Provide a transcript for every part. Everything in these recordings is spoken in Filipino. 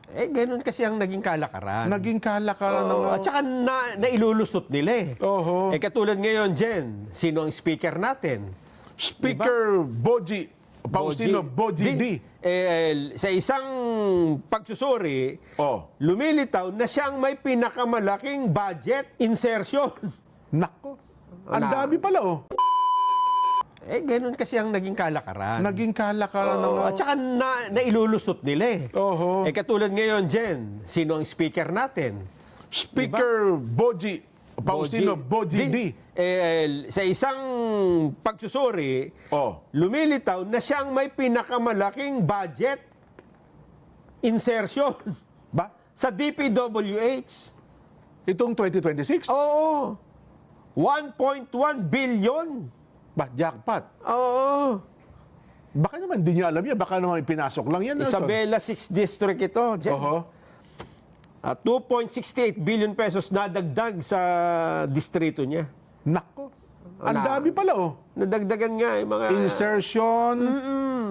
Ganun kasi ang naging kalakaran. Naging kalakaran ng... At saka nailulusot nila eh. Oho. Katulad ngayon, Jen, sino ang speaker natin? Speaker Boji, Faustino Boji D. Sa isang pagsusuri, lumilitaw na siyang may pinakamalaking budget insertion. Nako, ang dami pala Ganun kasi ang naging kalakaran. Naging kalakaran ng... At saka nailulusot nila eh. Oho. Katulad ngayon, Jen, sino ang speaker natin? Speaker Boji, Faustino Boji D. Sa isang pagsusuri, lumilitaw na siyang may pinakamalaking budget insertion Ba? sa DPWH. Itong 2026? Oo. 1.1 billion. Ba, jackpot. Oo. Baka naman di niya alam yan. Baka naman ipinasok lang yan. Isabela 6 District ito, Jen. Oho. 2.68 billion pesos nadagdag sa distrito niya. Nako. Ang dami pala Nadagdagan nga yung mga... Insertion.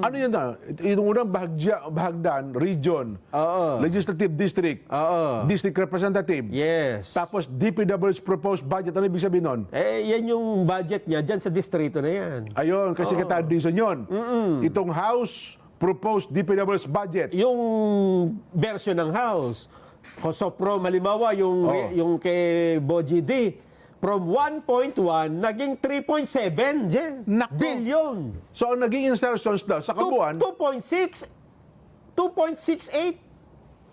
Ano yan na? Yung unang bahagdan, region. Legislative district. District representative. Yes. Tapos DPW's proposed budget. Ano ibig sabihin nun? Yan yung budget niya dyan sa distrito na yan. Ayun, kasi Secretary yun. Itong House proposed DPW's budget. Yung version ng House. So, halimbawa, yung kay Boji D, from 1.1, naging 3.7 billion. So, ang naging insertions daw sa kabuuan? 2.6, 2.68.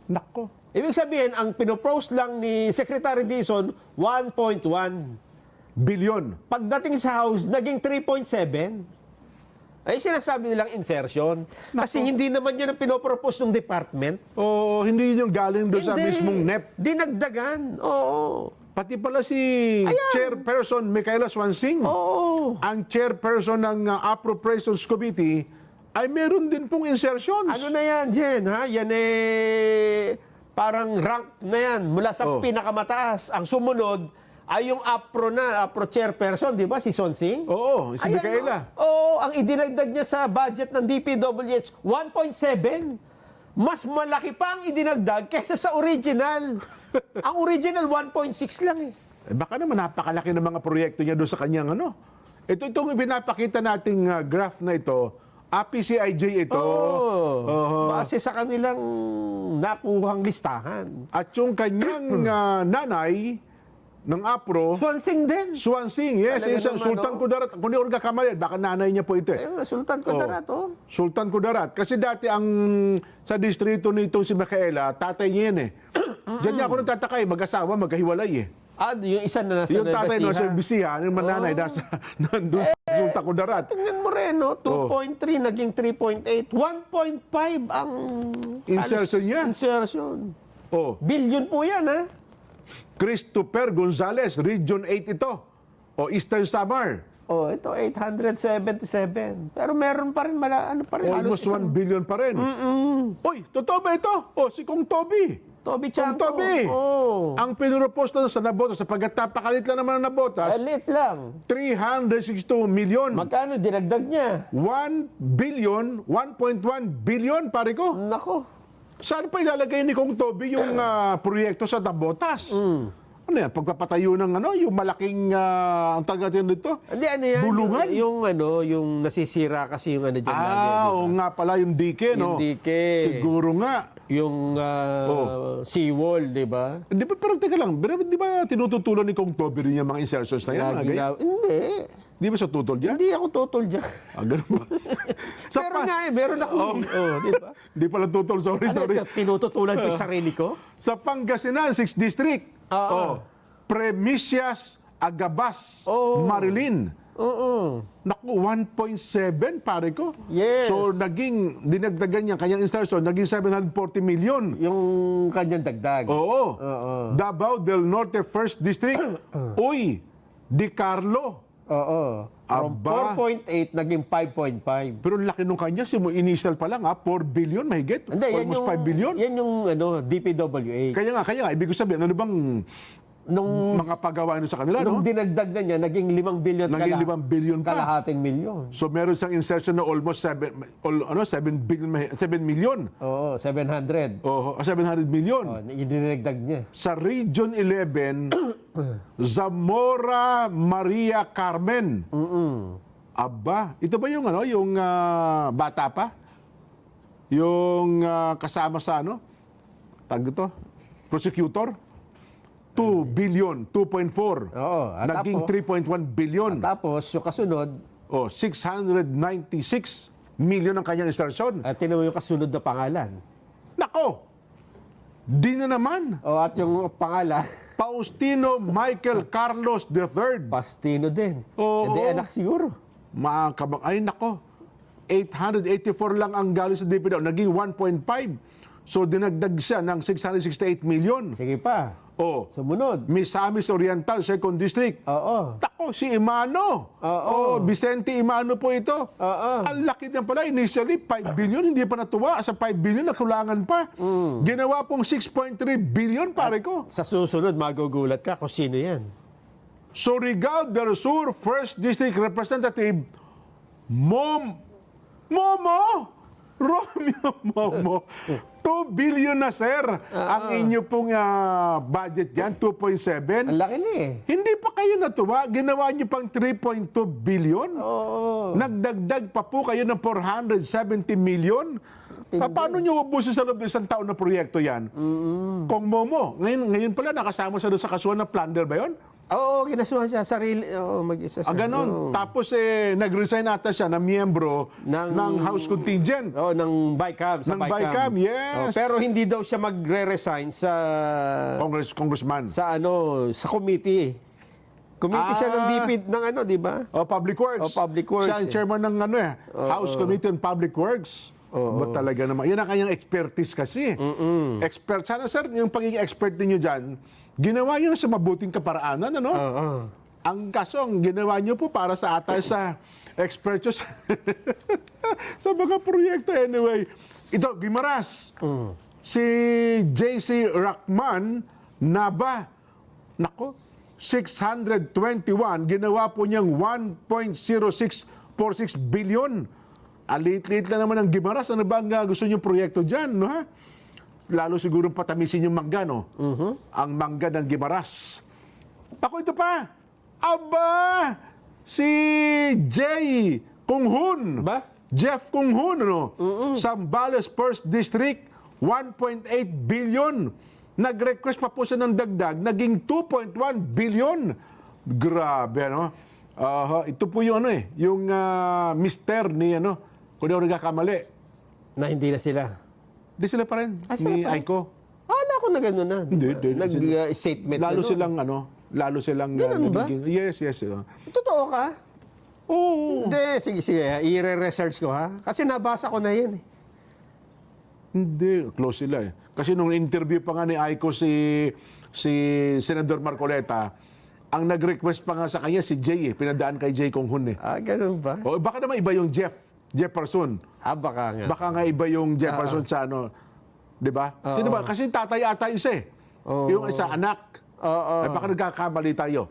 Nako. Ibig sabihin, ang pinopose lang ni Secretary Dizon, 1.1 billion. Pagdating sa House, naging 3.7. Ay, sinasabi nilang insertion. Kasi hindi naman yun ang pinopropose ng department. Hindi yung galing doon sa mismong NEP. Dinagdagan. Oo. Pati pala si Chairperson Micaela Swansing, ang Chairperson ng Appropriations Committee, ay meron din pong insertions. Ano na yan, Jen? Ha? Yan parang rank na yan mula sa pinakamataas. Ang sumunod ay yung Apro Chairperson, di ba? Si Swansing? Oo, si Micaela. Ang idinagdag niya sa budget ng DPWH, 1.7. Mas malaki pa ang idinagdag kaysa sa original. Ang original, 1.6 lang eh. Baka naman napakalaki ng mga proyekto niya doon sa kanyang ano. Itong pinapakita nating graph na ito, APCIJ ito. Base sa kanilang nakuhang listahan. At yung kanyang nanay ng APRO, Swansing din. Swansing, yes. Sultan Kudarat. Kung di ko nagkakamali, baka nanay niya po ito eh. Sultan Kudarat, Sultan Kudarat. Kasi dati sa distrito nito si Micaela, tatay niya yan eh. Diyan niya ako nagtataka eh, mag-asawa, magkahiwalay eh. Yung isa na nasa yung tatay no, sa Bisiha, yung mananay, nandun sa Sultan Kudarat. Tingnan mo rin, 2.3 naging 3.8. 1.5 ang insertion niya. Insertion. Billion po yan, ha? Christopher Gonzales, Region 8 ito. Eastern Samar. Ito 877. Pero meron pa rin Almost 1 billion pa rin. Uy, totoo ba ito? Si Kong Toby. Toby Chanco. Toby. Ang pinropose na sa nabotas, sapagkat napakalit lang naman ang nabotas. Alit lang. 362 million. Magkano dinagdag niya? 1 billion, 1.1 billion, pare ko. Nako. Saan pa ilalagay ni Kong Toby yung proyekto sa nabotas? Ano yan? Pagpapatayo ng yung malaking, ang tawag natin dito? Hindi, ano yan? Bulungan? Yung nasisira kasi yung dyan lagi. Oo nga pala, yung dike, no? Yung dike. Siguro nga. Yung seawall, di ba? Di ba, pero teka lang, di ba tinututulan ni Kong Toby rin yung mga insertions na yan? Hindi. Di ba sa tutol dyan? Hindi ako tutol dyan. Ganun ba? Pero nga meron ako. Di ba? Di pala tutol, sorry. Tinututulan ko yung sarili ko? Sa Pangasinan, 6th District. Premisias, Agabas, Marilin. Naku, 1.7 pare ko. Yes. So, dinagdagan niya kanyang insertion, naging 740 million. Yung kanyang dagdag. Davao del Norte 1st District. Uy, Di Carlo. From 4.8 naging 5.5. Pero laki nung kanya, initial pa lang 4 billion mahigit. Hindi, almost 5 billion. Yan yung DPWH. Kaya nga, ibig ko sabihin, ano bang Nung, mga paggawa nyo sa kanila, nung no? dinagdag na niya, naging 5 billion Naging 5 billion pa. kalahating milyon. So meron siyang insertion na almost 7 million. Oo, 700. Oh, 700 million. Oh, dinagdag niya. Sa Region 11, Zamora Maria Carmen. Aba, ito ba yung yung bata pa? Yung kasama sa tag ito, prosecutor? 2 billion, 2.4. Oo, at Naging 3.1 billion. Tapos, yung kasunod, 696 million ang kanyang insertion. at tinan mo yung kasunod na pangalan. Nako! Di na naman. O, at yung pangalan, Faustino Michael Carlos III. Pastino din. Oo. Hindi, anak siguro. Ay nako, 884 lang ang galing sa DPW, naging 1.5. So dinagdag siya ng 668 million. Sige pa. Oh, Sumunod. Misamis Oriental, 2nd District. Oo. Tako, si Imano. Oo. Vicente Imano po ito. Oo. Ang laki niya pala. Initially, 5 billion. Hindi pa natuwa. Sa 5 billion, nakulangan pa. Ginawa pong 6.3 billion, pare ko. Sa susunod, magugulat ka kung sino yan. Surigao del Sur, 1st District Representative, Momo! Romeo Momo. 2 billion na, sir. Ang inyo pong budget dyan, 2.7. Ang laki na eh. Hindi pa kayo natuwa. Ginawa nyo pang 3.2 billion. Oo. Nagdagdag pa po kayo ng 470 million. Paano nyo ubusin sa loob ng isang taon na proyekto yan? Kung Momo, ngayon pala nakasama siya doon sa kasuhan ng plunder ba yun? Oo, kinasuhan siya. Sarili. Oo, mag-isa siya. Ganon. Tapos nag-resign ata siya na miyembro ng House Contingent. Oo, ng BICAM. Sa Ng BICAM, yes. Pero hindi daw siya magre-resign sa Congressman. sa committee. Committee siya ng DP ng di ba? Public Works. Public Works, Siya ang chairman ng House Committee on Public Works. Ba talaga naman? Yan ang kanyang expertise kasi. Expert. Sana sir, yung pagiging expert ninyo dyan, ginawa nyo sa mabuting kaparaanan, ano? Ang kaso, ang ginawa nyo po para sa atay sa expert nyo sa mga proyekto. Anyway, ito, Guimaras. Si JC Rachman Naba, nako, 621, ginawa po niyang 1.0646 billion. Liit-liit lang naman ang Guimaras. Ano ba ang gusto niyong proyekto dyan, no ha? Lalo siguro patamisin yung mangga, no? Ang mangga ng Guimaras. Ako ito pa. Aba! Si Jay Kunghun. Ba? Jeff Kunghun, ano? Zambales 1st District, 1.8 billion. Nag-request pa po siya ng dagdag, naging 2.1 billion. Grabe, ano? Ito po yung yung mister ni, kung di ako nagkakamali. Na hindi na sila. Di sila pa rin, Sila ni pa rin? Aiko. Akala ko na gano'n na. Hindi. Nag-statement Lalo na silang, lalo silang... Ganun ba? Yes. Totoo ka? Oo. Hindi, sige. I-research ko ha. Kasi nabasa ko na yan eh. Hindi, close sila eh. Kasi nung interview pa nga ni Aiko si Senador Marcoleta, ang nag-request pa nga sa kanya si Jay eh. Pinadaan kay Jay Kunghun eh. Ganun ba? O, baka naman iba yung Jefferson. Baka nga. Baka nga iba yung Jefferson sa di ba? Sino ba? Kasi tatay ata isa eh. Yung isa, anak. Ay, baka nagkakamali tayo.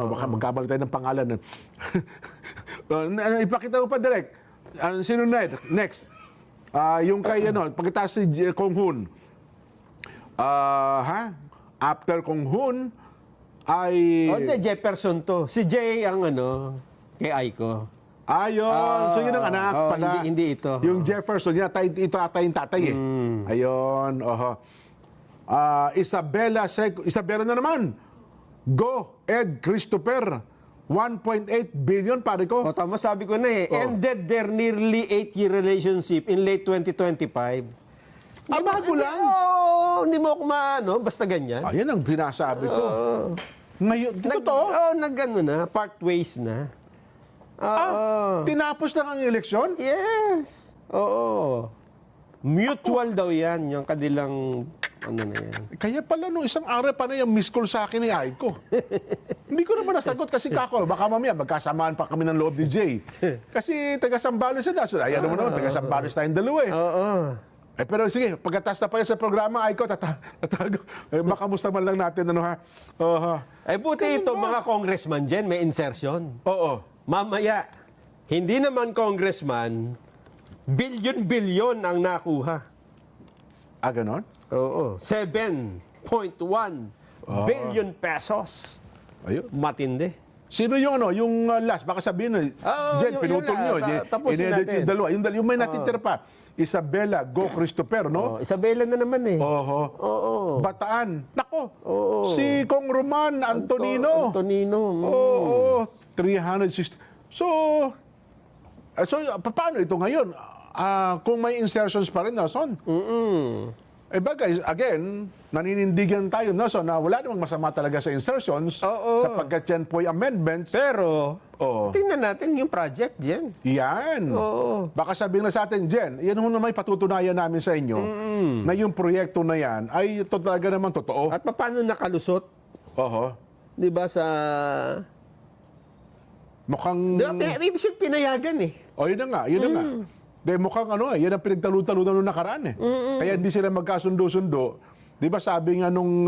Baka magkamali tayo ng pangalan. Ipakita mo pa direct. Sino next? Yung kay, pagkatapos si Kunghun. After Kunghun, ay... Hindi, Jefferson to. Si Jay ang kay Aiko. Ayun. So yun ang anak pala. Hindi ito. Yung Jefferson, ito ata yung tatay eh. Ayun. Isabela na naman. Go, Ed Christopher. 1.8 billion, pare ko. Tama, sabi ko na eh. Ended their nearly 8-year relationship in late 2025. Bago lang. Hindi mo ako basta ganyan. Ayan ang binasabi ko. Ngayon, totoo? Nag-ano na, part ways na. Tinapos na ang eleksyon? Yes. Oo. Mutual daw yan, yung kanilang, na yan. Kaya pala nung isang araw pa na yung miss call sa akin ni Aiko. Hindi ko naman nasagot kasi kako, baka mamaya magkasamaan pa kami ng loob ni Jay. Kasi taga-Sambales siya. So, ayan naman taga-Sambales tayong dalawa eh. Pero sige, pagkatas na pa yan sa programa, Aiko, tatago. Makamusta man lang natin, ano ha? Buti ito, mga congressman dyan, may insertion. Oo. Mamaya, hindi naman congressman, bilyon-bilyon ang nakuha. Ganon? Oo. 7.1 billion pesos. Ayun. Matindi. Sino yung yung last? Baka sabihin, Jen, pinutol nyo. Tapusin natin. Yung dalawa. Yung may natitira pa. Isabela Go Christopher, no? Isabela na naman eh. Oo. Bataan. Nako. Si Kong Roman Antonino. Antonino. Oo. 360. So, paano ito ngayon? Kung may insertions pa rin, Nelson? Bagay, again, naninindigan tayo, Nelson, na wala namang masama talaga sa insertions sapagkat yan po ay amendments. Pero, tingnan natin yung project dyan. Yan. Baka sabihin na sa atin, Jen, yan ho naman patutunayan namin sa inyo na yung proyekto na yan ay ito talaga naman totoo. At paano nakalusot? Oho. Di ba sa... Mukhang... Di ba, ibig sabihin pinayagan eh. Yun na nga, yun na nga. Dahil mukhang yan ang pinagtalutan nung nakaraan eh. Kaya hindi sila magkasundo-sundo. Di ba sabi nga nung...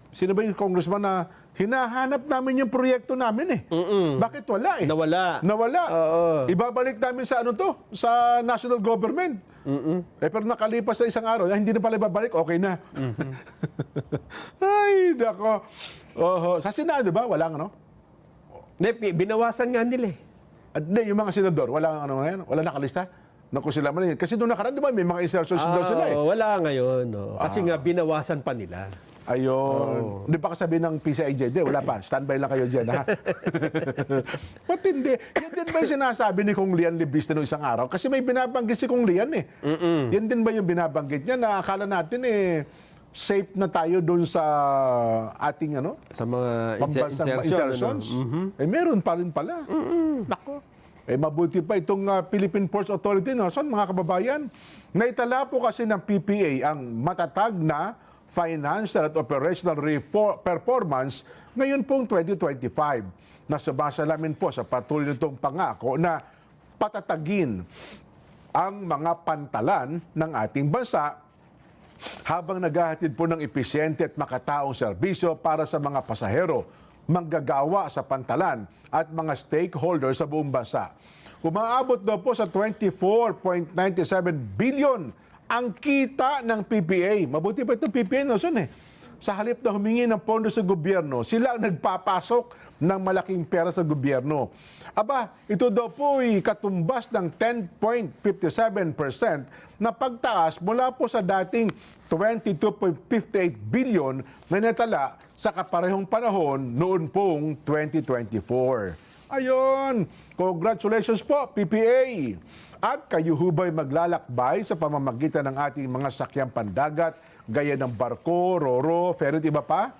sino ba yung congressman na hinahanap namin yung proyekto namin eh. Bakit wala eh? Nawala. Ibabalik namin sa sa national government. Pero nakalipas sa isang araw, hindi na pala ibabalik, okay na. Ay, nako. Sa Senado ba? Walang Binawasan nga nila eh. Hindi, yung mga senador, wala nakalista. Naku sila man. Kasi doon nakaraan, di ba, may mga insertions daw sila eh. Wala ngayon. Kasi nga, binawasan pa nila. Ayun. Di ba kasabihin ng PCIJ? Wala pa. Standby lang kayo dyan, ha? Ba't hindi? Yan din ba yung sinasabi ni Kong Lian Libista noong isang araw? Kasi may binabanggit si Kong Lian eh. Yan din ba yung binabanggit niya na akala natin safe na tayo doon sa ating Sa mga pambansang insertions? Meron pa rin pala. Nako. Mabuti pa itong Philippine Ports Authority, mga kababayan. Naitala po kasi ng PPA ang matatag na financial at operational performance ngayon pong 2025 na sumasalamin po sa patuloy nitong pangako na patatagin ang mga pantalan ng ating bansa habang naghahatid po ng episyente at makataong serbisyo para sa mga pasahero, manggagawa sa pantalan at mga stakeholders sa buong bansa. Umaabot daw po sa 24.97 billion ang kita ng PPA. Mabuti pa itong PPA, Sa halip na humingi ng pondo sa gobyerno, sila ang nagpapasok ng malaking pera sa gobyerno. Ito daw po ay katumbas ng 10.57% na pagtaas mula po sa dating 22.58 billion na natala sa kaparehong panahon noon pong 2024. Ayun! Congratulations po, PPA! At kayo hubay maglalakbay sa pamamagitan ng ating mga sakyang pandagat, gaya ng barko, roro, ferry, iba pa?